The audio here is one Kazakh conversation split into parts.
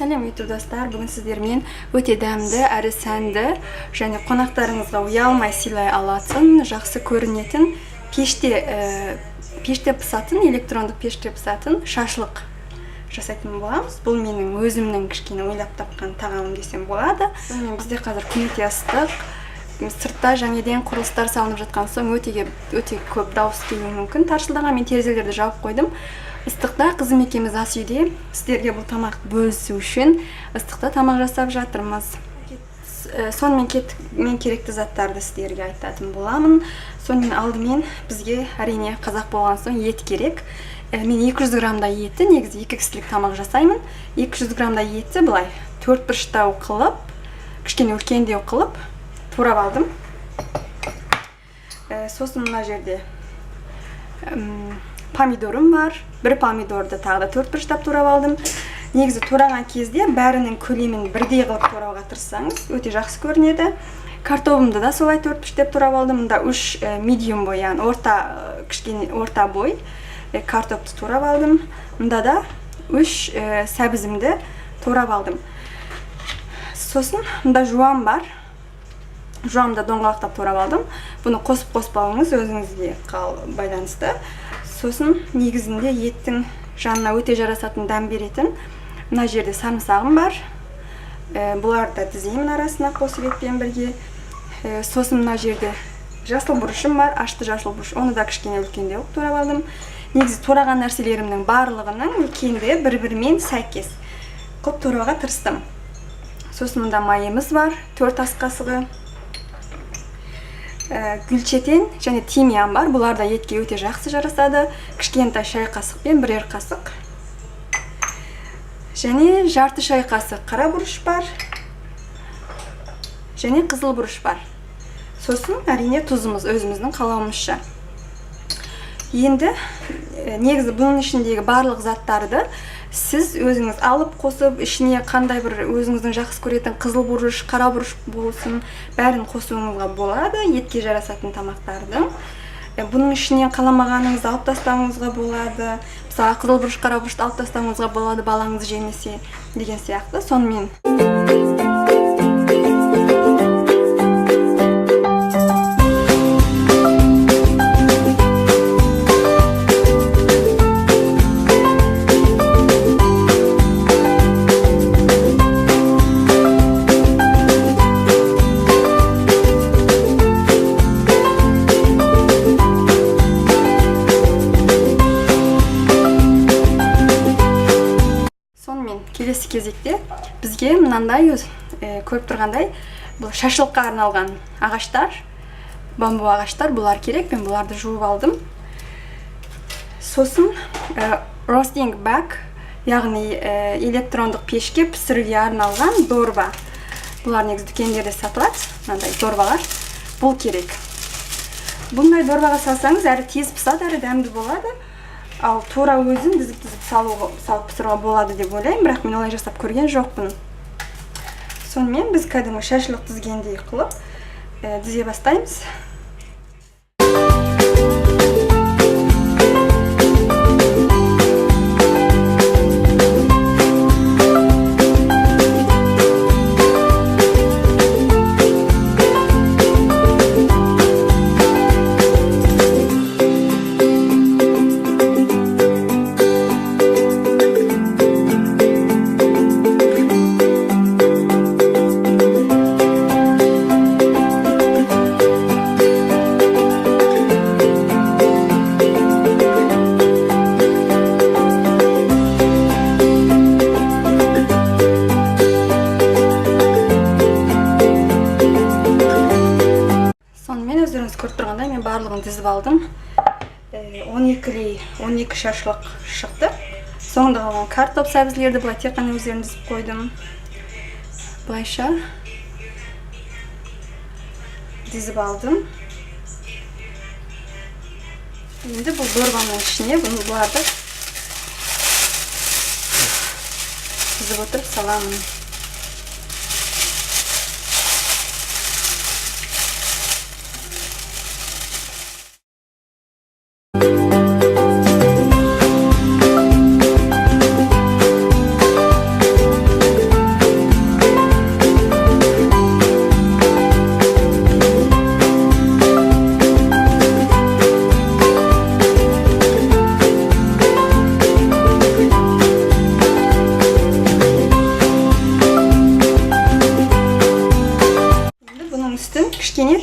Сәлем YouTube достар, бүгін сіздермен өте дәмді, әрі сәнді және қонақтарыңызға ұялмай сыйлай алатын, жақсы көрінетін пеште пысатын, электрондық пеште пысатын шашлық жасайтын боламыз. Бұл менің өзімнің кішкене ойлап тапқан тағамым десем болады. Бізде қазір күн өте ыстық. Сыртта жаңадан құрылыстар салынып жатқан соң өте көп дауыс келуі мүмкін. Таршылдаған мен терезелерді жауып қойдым. Ыстықта қызым екеуміз ас үйде сіздерге бұл тамақ бөлісу үшін ыстықта тамақ жасап жатырмыз. Сонымен мен керекті заттарды сіздерге айтатын боламын. Сонымен алдымен бізге әрине қазақ болған соң ет керек. Мен 200 грамдай етті, негізі 2 кісілік тамақ жасаймын. 200 грамдай етті былай 4 бұрыштау қылып, кішкене үлкендеу қылып турап алдым. Сосын мына жерде помидорым бар. Бір помидорды тағы да 4 бұрыштап турап алдым. Негізі тураған кезде бәрінің көлемін бірдей қылып турауға тырыссаңыз, өте жақсы көрінеді. Картопымды да солай 4 бұрыштап турап алдым. Мұнда 3 медиум бой, яғни орта бой картопты турап алдым. Мұнда да 3 сәбізімді турап алдым. Сосын мұнда жуам бар. Жуамда доңғалақтап турап алдым. Бұны қосып-қоспауыңыз өзіңізге байланысты. Сосын негізінде еттің жанына өте жарасатын дәм беретін мына жерде сарымсағым бар. Бұларды тізеймін арасына қосып етпен бірге. Сосын мына жерде жасыл бұрышым бар, ашты жасыл бұрыш. Оны да кішкене үлкендеу турап алдым. Негізі тураған нәрселерімнің барлығының үлкенді бір-бірімен сәйкес қылып турауға тырыстым. Сосын мұнда майымыз бар, 4 ас қасығы. Гүлчетен және тимьян бар. Бұлар да етке өте жақсы жарасады. Кішкентай шай қасықпен 1 қасық. Және жарты шай қасық қара бұрыш бар. Және қызыл бұрыш бар. Сосын әрине тұзымыз өзіміздің қалауымызша. Енді негізі бұның ішіндегі барлық заттарды сіз өзіңіз алып қосып, ішіне қандай бір өзіңіздің жақсы көретін қызыл бұрыш, қара бұрыш болсын, бәрін қосуыңызға болады, етке жарасатын тамақтарды. Бұның ішінен қаламағаныңызды алып тастауыңызға болады. Мысалы, қызыл бұрыш, қара бұрышты алып тастауыңызға болады, балаңыз жемесе деген сияқты. Сонымен келесі кезекте бізге мынандай көріп тұрғандай бұл шашлыққа арналған ағаштар, бамбу ағаштар, бұлар керек. Мен бұларды жуып алдым. Сосын roasting bag, яғни электрондық пешке пісіруге арналған дорба. Бұлар негізі дүкендерде сатылады, мынандай дорбалар. Бұл керек. Бұндай дорбаға салсаңыз әрі тез пісады, әрі дәмді болады. Ал тура өзін дізіп-дізіп салып пісіруге болады деп ойлаймын, бірақ мен олай жасап көрген жоқпын. Сонымен біз кәдімгі шашлық тізгендей қылып тізе бастаймыз. Өздеріңіз көріп тұрғандай мен барлығын тізіп алдым. 12 шашлық шықты. Соңында қалған картоп сәбізлерді бұлай тек қана өздерін тізіп қойдым. Бұлайша тізіп алдым. Енді бұл дорбаның ішіне бұларды тізіп отырып саламын.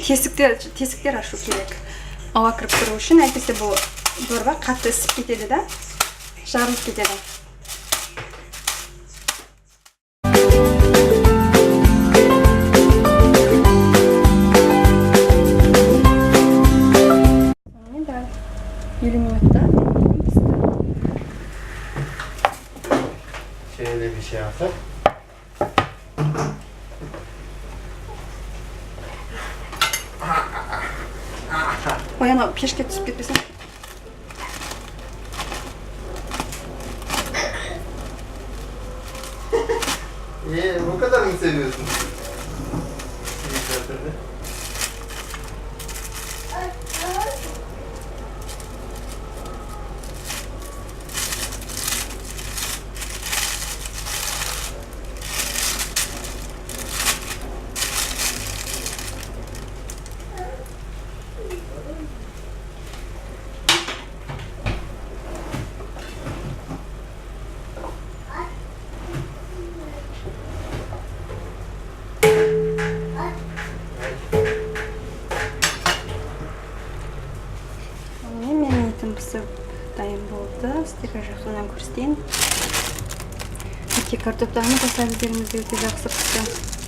тесіктер ашу керек. Ауа кіріп тұру үшін, әйтпесе бұл дорба қатты ісіп кетеді да, жарылып кетеді. Да, 50 минутта şöyle bir şey yapsak. Ой, ана пешке түсіп кетпесін. Bu kadar mı seviyorsun? Менің етім пісіп дайын болды. Сіздерге жақыннан көрсетейін. Картоптарымыз да сәбіздеріміз де өте жақсы пісті.